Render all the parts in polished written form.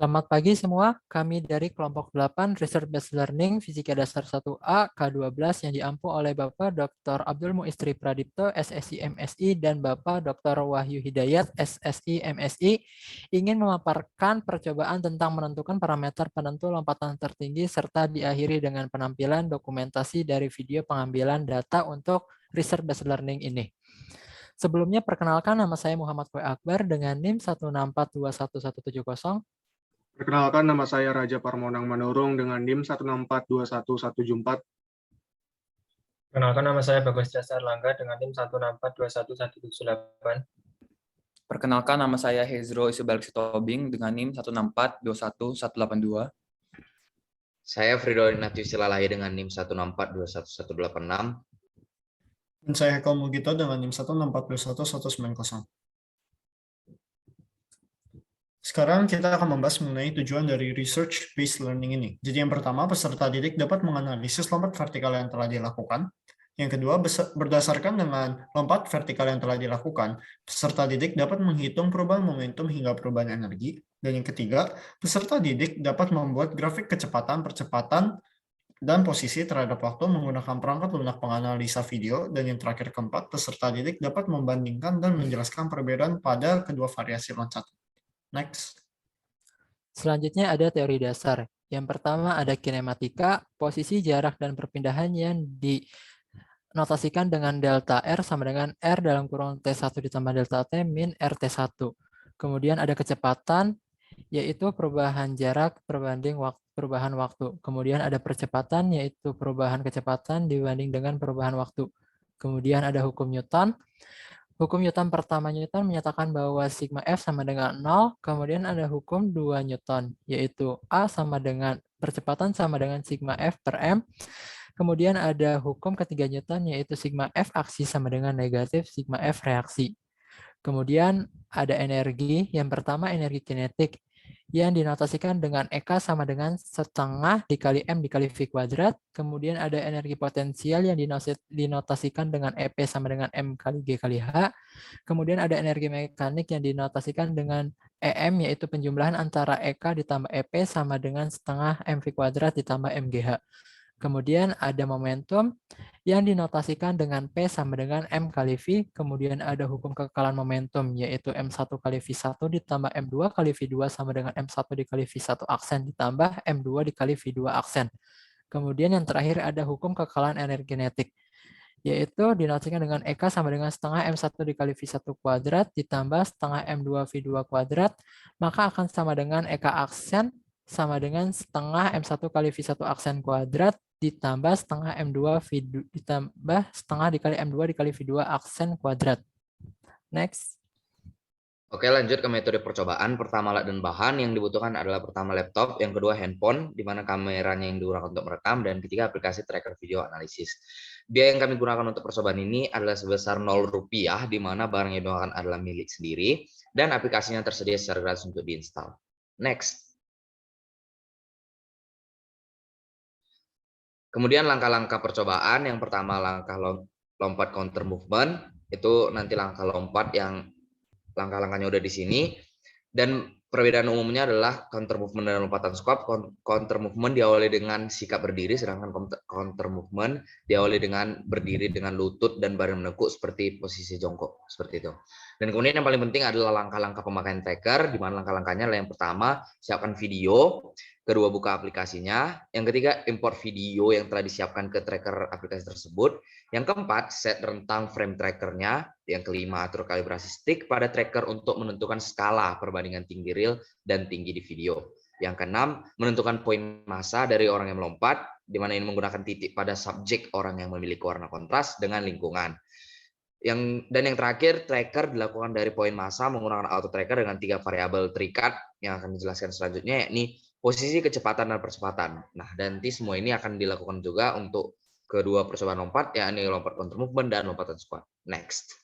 Selamat pagi semua, kami dari kelompok 8 Research Based Learning Fisika Dasar 1A K12 yang diampu oleh Bapak Dr. Abdul Muistri Pradipto, SSI MSI, dan Bapak Dr. Wahyu Hidayat, SSI MSI, ingin memaparkan percobaan tentang menentukan parameter penentu lompatan tertinggi serta diakhiri dengan penampilan dokumentasi dari video pengambilan data untuk Research Based Learning ini. Sebelumnya, perkenalkan nama saya Muhammad Koi Akbar dengan NIM 164211170. Perkenalkan, nama saya Raja Parmonang Manurung dengan NIM 164217174. Perkenalkan, nama saya Bagas Jasa Erlangga dengan NIM 164211178. Perkenalkan, nama saya Hezro Isubalik Sitobing dengan NIM 164211182. Saya Frido Ignatius Silalahi dengan NIM 164211186. Dan saya Hekal Mugito dengan NIM 164211190. Sekarang kita akan membahas mengenai tujuan dari Research Based Learning ini. Jadi yang pertama, peserta didik dapat menganalisis lompat vertikal yang telah dilakukan. Yang kedua, berdasarkan dengan lompat vertikal yang telah dilakukan, peserta didik dapat menghitung perubahan momentum hingga perubahan energi. Dan yang ketiga, peserta didik dapat membuat grafik kecepatan, percepatan, dan posisi terhadap waktu menggunakan perangkat lunak penganalisa video. Dan yang terakhir keempat, peserta didik dapat membandingkan dan menjelaskan perbedaan pada kedua variasi loncatan. Next. Selanjutnya ada teori dasar. Yang pertama ada kinematika, posisi, jarak, dan perpindahan yang dinotasikan dengan delta R sama dengan R dalam kurung T1 ditambah delta T min RT1. Kemudian ada kecepatan, yaitu perubahan jarak perbanding perubahan waktu. Kemudian ada percepatan, yaitu perubahan kecepatan dibanding dengan perubahan waktu. Kemudian ada hukum Newton. Hukum Newton pertama Newton menyatakan bahwa sigma F sama dengan 0. Kemudian ada hukum 2 Newton, yaitu A sama dengan percepatan sama dengan sigma F per M. Kemudian ada hukum ketiga Newton, yaitu sigma F aksi sama dengan negatif sigma F reaksi. Kemudian ada energi. Yang pertama energi kinetik yang dinotasikan dengan EK sama dengan setengah dikali M dikali V kuadrat. Kemudian ada energi potensial yang dinotasikan dengan EP sama dengan M kali G kali H. Kemudian ada energi mekanik yang dinotasikan dengan EM, yaitu penjumlahan antara EK ditambah EP sama dengan setengah MV kuadrat ditambah MGH. Kemudian ada momentum yang dinotasikan dengan P sama dengan M kali V. Kemudian ada hukum kekekalan momentum, yaitu M1 kali V1 ditambah M2 kali V2 sama dengan M1 dikali V1 aksen ditambah M2 dikali V2 aksen. Kemudian yang terakhir ada hukum kekekalan energetik, yaitu dinotasikan dengan EK sama dengan setengah M1 dikali V1 kuadrat ditambah setengah M2 V2 kuadrat, maka akan sama dengan EK aksen sama dengan setengah M1 kali V1 aksen kuadrat ditambah setengah M2 V2 ditambah setengah dikali M2 dikali V2 aksen kuadrat. Next. Oke, lanjut ke metode percobaan. Pertama, alat dan bahan yang dibutuhkan adalah pertama laptop, yang kedua handphone, di mana kameranya yang digunakan untuk merekam, dan ketiga aplikasi tracker video analisis. Biaya yang kami gunakan untuk percobaan ini adalah sebesar Rp0, di mana barang yang digunakan adalah milik sendiri, dan aplikasinya tersedia secara gratis untuk diinstal. Next. Kemudian langkah-langkah percobaan, yang pertama langkah lompat counter movement, itu nanti langkah lompat yang langkah-langkahnya udah di sini, dan perbedaan umumnya adalah counter movement dan lompatan squat. Counter movement diawali dengan sikap berdiri, sedangkan counter movement diawali dengan berdiri dengan lutut dan badan menekuk seperti posisi jongkok, seperti itu. Dan kemudian yang paling penting adalah langkah-langkah pemakaian tracker, di mana langkah-langkahnya adalah yang pertama, siapkan video, kedua, buka aplikasinya, yang ketiga, import video yang telah disiapkan ke tracker aplikasi tersebut, yang keempat, set rentang frame trackernya, yang kelima, atur kalibrasi stick pada tracker untuk menentukan skala perbandingan tinggi real dan tinggi di video. Yang keenam, menentukan poin massa dari orang yang melompat, di mana ini menggunakan titik pada subjek orang yang memiliki warna kontras dengan lingkungan. Dan yang terakhir, tracker dilakukan dari poin massa menggunakan auto tracker dengan 3 variabel terikat yang akan dijelaskan selanjutnya, yakni posisi, kecepatan, dan percepatan. Nah, dan nanti semua ini akan dilakukan juga untuk kedua percobaan lompat, yakni lompat counter movement dan lompatan squat. Next.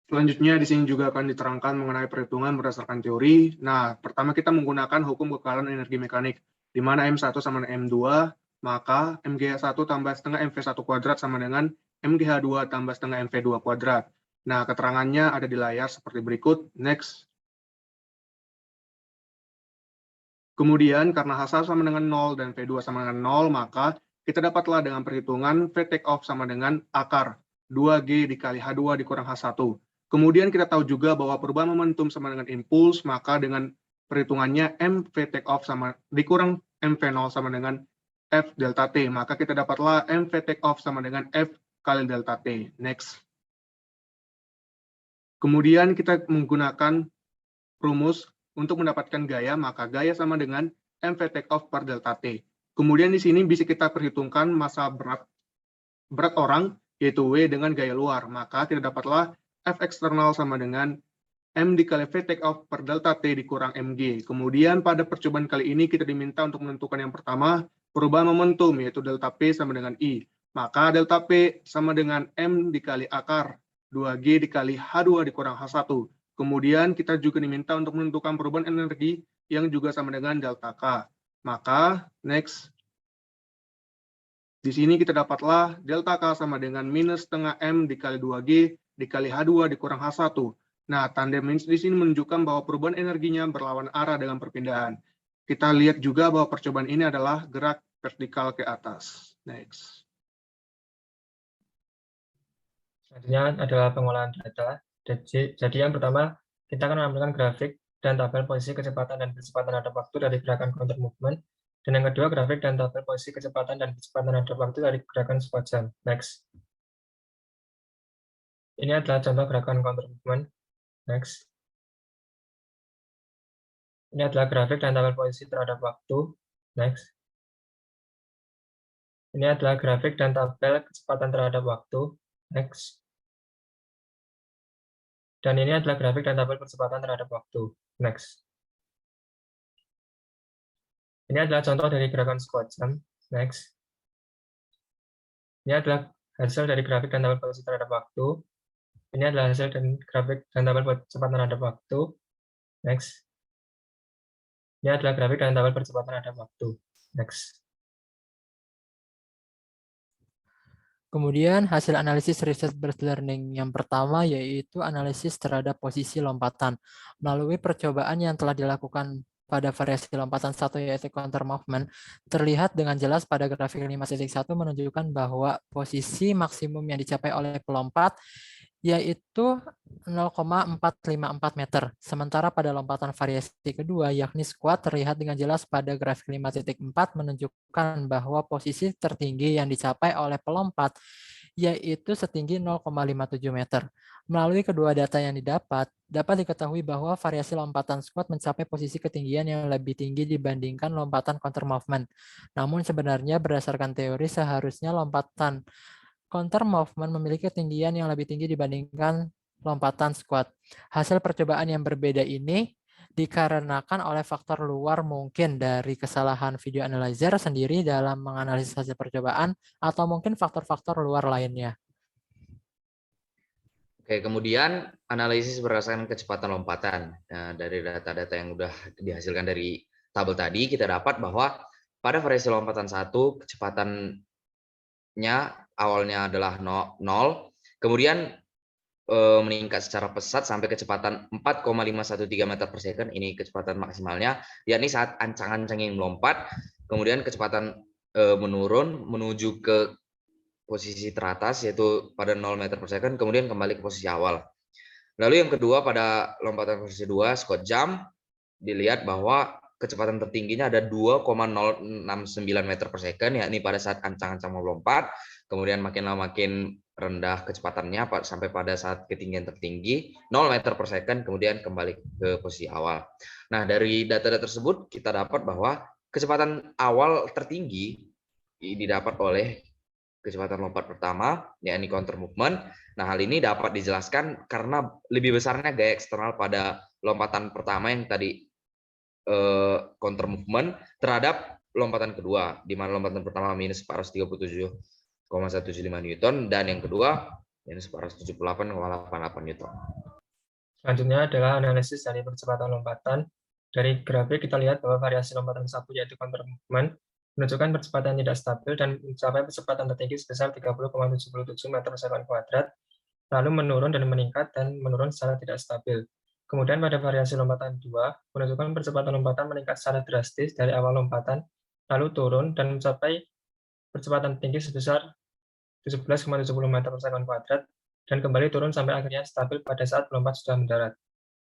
Selanjutnya di sini juga akan diterangkan mengenai perhitungan berdasarkan teori. Nah, pertama kita menggunakan hukum kekekalan energi mekanik, di mana M1 sama dengan M2, maka MGH1 tambah setengah MV1 kuadrat sama dengan MGH2 tambah setengah MV2 kuadrat. Nah, keterangannya ada di layar seperti berikut. Next. Kemudian karena H1 sama dengan 0 dan V2 sama dengan 0, maka kita dapatlah dengan perhitungan V take off sama dengan akar 2G dikali H2 dikurang H1. Kemudian kita tahu juga bahwa perubahan momentum sama dengan impuls, maka dengan perhitungannya MV take off sama dikurang MV0 sama dengan F delta T. Maka kita dapatlah MV take off sama dengan F kali delta T. Next. Kemudian kita menggunakan rumus untuk mendapatkan gaya, maka gaya sama dengan MV take off per delta T. Kemudian di sini bisa kita perhitungkan massa berat orang, yaitu W dengan gaya luar. Maka kita dapatlah F eksternal sama dengan M dikali V take off per delta T dikurang MG. Kemudian pada percobaan kali ini kita diminta untuk menentukan yang pertama, perubahan momentum, yaitu delta P sama dengan I. Maka delta P sama dengan M dikali akar 2G dikali H2 dikurang H1. Kemudian kita juga diminta untuk menentukan perubahan energi yang juga sama dengan delta K. Maka, next. Di sini kita dapatlah delta K sama dengan minus setengah M dikali 2G dikali H2 dikurang H1. Nah, tanda minus di sini menunjukkan bahwa perubahan energinya berlawan arah dengan perpindahan. Kita lihat juga bahwa percobaan ini adalah gerak vertikal ke atas. Next. Selanjutnya adalah pengolahan data. Jadi yang pertama, kita akan menampilkan grafik dan tabel posisi kecepatan dan kecepatan terhadap waktu dari gerakan counter movement. Dan yang kedua, grafik dan tabel posisi kecepatan dan kecepatan terhadap waktu dari gerakan squat jump. Next. Ini adalah contoh gerakan counter movement. Next. Ini adalah grafik dan tabel posisi terhadap waktu. Next. Ini adalah grafik dan tabel kecepatan terhadap waktu. Next. Dan ini adalah grafik dan tabel percepatan terhadap waktu. Next. Ini adalah contoh dari gerakan squat jump. Next. Ini adalah hasil dari grafik dan tabel posisi terhadap waktu. Ini adalah hasil dan grafik dan tabel percepatan terhadap waktu. Next. Ini adalah grafik dan tabel percepatan terhadap waktu. Next. Kemudian hasil analisis research-based learning yang pertama yaitu analisis terhadap posisi lompatan. Melalui percobaan yang telah dilakukan pada variasi lompatan 1 yaitu counter movement, terlihat dengan jelas pada grafik 5.1 menunjukkan bahwa posisi maksimum yang dicapai oleh pelompat yaitu 0,454 meter. Sementara pada lompatan variasi kedua, yakni squat, terlihat dengan jelas pada grafik 5.4 menunjukkan bahwa posisi tertinggi yang dicapai oleh pelompat yaitu setinggi 0,57 meter. Melalui kedua data yang dapat diketahui bahwa variasi lompatan squat mencapai posisi ketinggian yang lebih tinggi dibandingkan lompatan counter movement. Namun sebenarnya berdasarkan teori seharusnya lompatan counter movement memiliki ketinggian yang lebih tinggi dibandingkan lompatan squat. Hasil percobaan yang berbeda ini dikarenakan oleh faktor luar mungkin dari kesalahan video analyzer sendiri dalam menganalisis hasil percobaan atau mungkin faktor-faktor luar lainnya. Oke, kemudian analisis berdasarkan kecepatan lompatan. Nah, dari data-data yang sudah dihasilkan dari tabel tadi, kita dapat bahwa pada variasi lompatan 1, kecepatannya awalnya adalah 0, kemudian meningkat secara pesat sampai kecepatan 4,513 meter per second, ini kecepatan maksimalnya, yakni saat ancang-ancang yang melompat, kemudian kecepatan menurun menuju ke posisi teratas, yaitu pada 0 meter per second, kemudian kembali ke posisi awal. Lalu yang kedua, pada lompatan posisi 2, squat jump, dilihat bahwa kecepatan tertingginya ada 2,069 meter per second, yakni pada saat ancang-ancang melompat, kemudian makin lama makin rendah kecepatannya sampai pada saat ketinggian tertinggi 0 meter per second, kemudian kembali ke posisi awal. Nah, dari data-data tersebut kita dapat bahwa kecepatan awal tertinggi didapat oleh kecepatan lompat pertama, yakni counter movement. Nah, hal ini dapat dijelaskan karena lebih besarnya gaya eksternal pada lompatan pertama yang tadi counter movement terhadap lompatan kedua, di mana lompatan pertama minus 437,175 Newton dan yang kedua minus 478,88 Newton. Selanjutnya adalah analisis dari percepatan lompatan. Dari grafik kita lihat bahwa variasi lompatan 1 yaitu counter movement menunjukkan percepatan tidak stabil dan mencapai percepatan tertinggi sebesar 30,77 meter per second kuadrat, lalu menurun dan meningkat dan menurun secara tidak stabil. Kemudian pada variasi lompatan 2, menunjukkan percepatan lompatan meningkat secara drastis dari awal lompatan, lalu turun dan mencapai percepatan tinggi sebesar 17,70 meter per sekon kuadrat, dan kembali turun sampai akhirnya stabil pada saat pelompat sudah mendarat.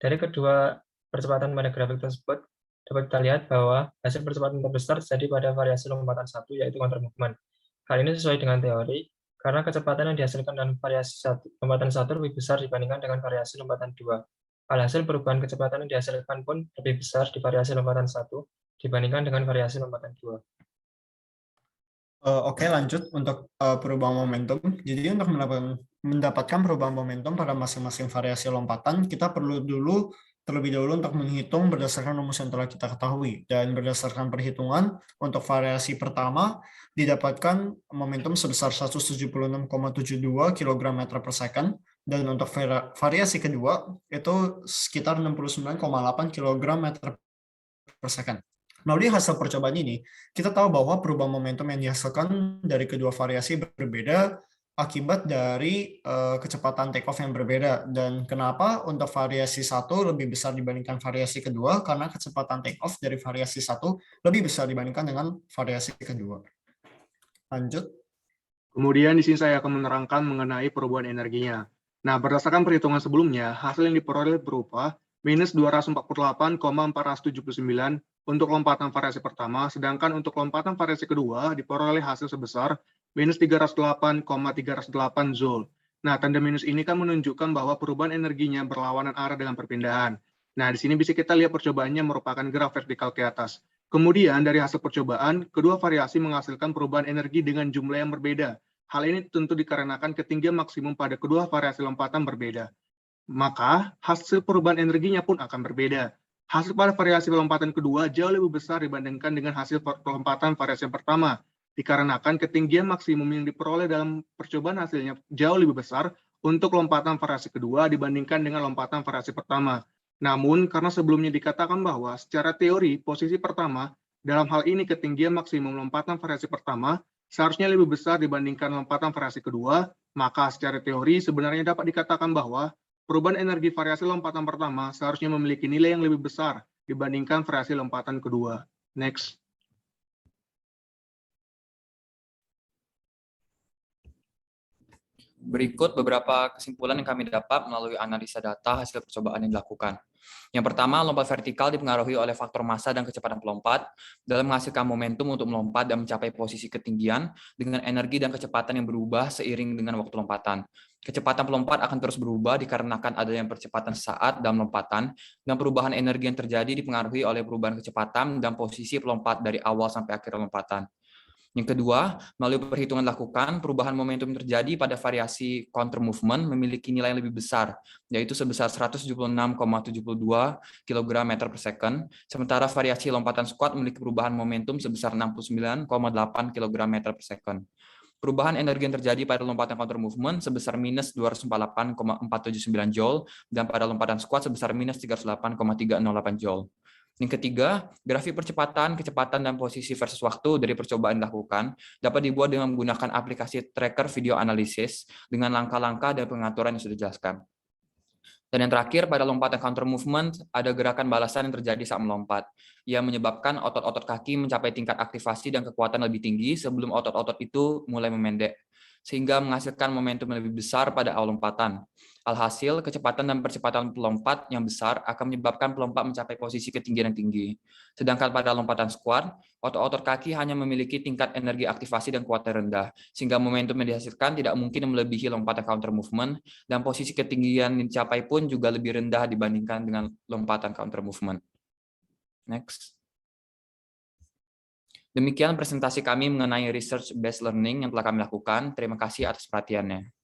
Dari kedua percepatan pada grafik tersebut, dapat kita lihat bahwa hasil percepatan terbesar terjadi pada variasi lompatan 1, yaitu counter movement. Hal ini sesuai dengan teori, karena kecepatan yang dihasilkan dalam variasi lompatan 1 lebih besar dibandingkan dengan variasi lompatan 2. Alhasil perubahan kecepatan yang dihasilkan pun lebih besar di variasi lompatan 1 dibandingkan dengan variasi lompatan 2. Oke, lanjut untuk perubahan momentum. Jadi untuk mendapatkan perubahan momentum pada masing-masing variasi lompatan, kita perlu terlebih dahulu untuk menghitung berdasarkan rumus yang telah kita ketahui. Dan berdasarkan perhitungan, untuk variasi pertama didapatkan momentum sebesar 176,72 kg meter per second, dan untuk variasi kedua itu sekitar 69,8 kg meter per second. Melalui hasil percobaan ini, kita tahu bahwa perubahan momentum yang dihasilkan dari kedua variasi berbeda akibat dari kecepatan take-off yang berbeda. Dan kenapa untuk variasi 1 lebih besar dibandingkan variasi kedua? Karena kecepatan take-off dari variasi 1 lebih besar dibandingkan dengan variasi kedua. Lanjut. Kemudian di sini saya akan menerangkan mengenai perubahan energinya. Nah, berdasarkan perhitungan sebelumnya, hasil yang diperoleh berupa minus 248,479 untuk lompatan variasi pertama, sedangkan untuk lompatan variasi kedua diperoleh hasil sebesar minus 308,308 Joule. Nah, tanda minus ini kan menunjukkan bahwa perubahan energinya berlawanan arah dengan perpindahan. Nah, di sini bisa kita lihat percobaannya merupakan graf vertikal ke atas. Kemudian dari hasil percobaan, kedua variasi menghasilkan perubahan energi dengan jumlah yang berbeda. Hal ini tentu dikarenakan ketinggian maksimum pada kedua variasi lompatan berbeda. Maka hasil perubahan energinya pun akan berbeda. Hasil pada variasi lompatan kedua jauh lebih besar dibandingkan dengan hasil lompatan variasi yang pertama, dikarenakan ketinggian maksimum yang diperoleh dalam percobaan hasilnya jauh lebih besar untuk lompatan variasi kedua dibandingkan dengan lompatan variasi pertama. Namun, karena sebelumnya dikatakan bahwa secara teori posisi pertama, dalam hal ini ketinggian maksimum lompatan variasi pertama, seharusnya lebih besar dibandingkan lompatan variasi kedua, maka secara teori sebenarnya dapat dikatakan bahwa perubahan energi variasi lompatan pertama seharusnya memiliki nilai yang lebih besar dibandingkan variasi lompatan kedua. Next. Berikut beberapa kesimpulan yang kami dapat melalui analisa data hasil percobaan yang dilakukan. Yang pertama, lompat vertikal dipengaruhi oleh faktor massa dan kecepatan pelompat dalam menghasilkan momentum untuk melompat dan mencapai posisi ketinggian dengan energi dan kecepatan yang berubah seiring dengan waktu lompatan. Kecepatan pelompat akan terus berubah dikarenakan adanya percepatan sesaat dalam lompatan, dan perubahan energi yang terjadi dipengaruhi oleh perubahan kecepatan dan posisi pelompat dari awal sampai akhir lompatan. Yang kedua, melalui perhitungan dilakukan, perubahan momentum terjadi pada variasi counter movement memiliki nilai yang lebih besar, yaitu sebesar 176,72 kg meter per second, sementara variasi lompatan squat memiliki perubahan momentum sebesar 69,8 kg meter per second. Perubahan energi yang terjadi pada lompatan counter movement sebesar minus 248,479 Joule, dan pada lompatan squat sebesar minus 308,308 Joule. Yang ketiga, grafik percepatan, kecepatan, dan posisi versus waktu dari percobaan dilakukan dapat dibuat dengan menggunakan aplikasi tracker video analisis dengan langkah-langkah dan pengaturan yang sudah dijelaskan. Dan yang terakhir, pada lompatan counter movement, ada gerakan balasan yang terjadi saat melompat, yang menyebabkan otot-otot kaki mencapai tingkat aktivasi dan kekuatan lebih tinggi sebelum otot-otot itu mulai memendek, sehingga menghasilkan momentum yang lebih besar pada awal lompatan. Alhasil, kecepatan dan percepatan pelompat yang besar akan menyebabkan pelompat mencapai posisi ketinggian yang tinggi. Sedangkan pada lompatan squat, otot-otot kaki hanya memiliki tingkat energi aktivasi dan kekuatan rendah, sehingga momentum yang dihasilkan tidak mungkin melebihi lompatan counter movement, dan posisi ketinggian yang dicapai pun juga lebih rendah dibandingkan dengan lompatan counter movement. Next. Demikian presentasi kami mengenai research based learning yang telah kami lakukan. Terima kasih atas perhatiannya.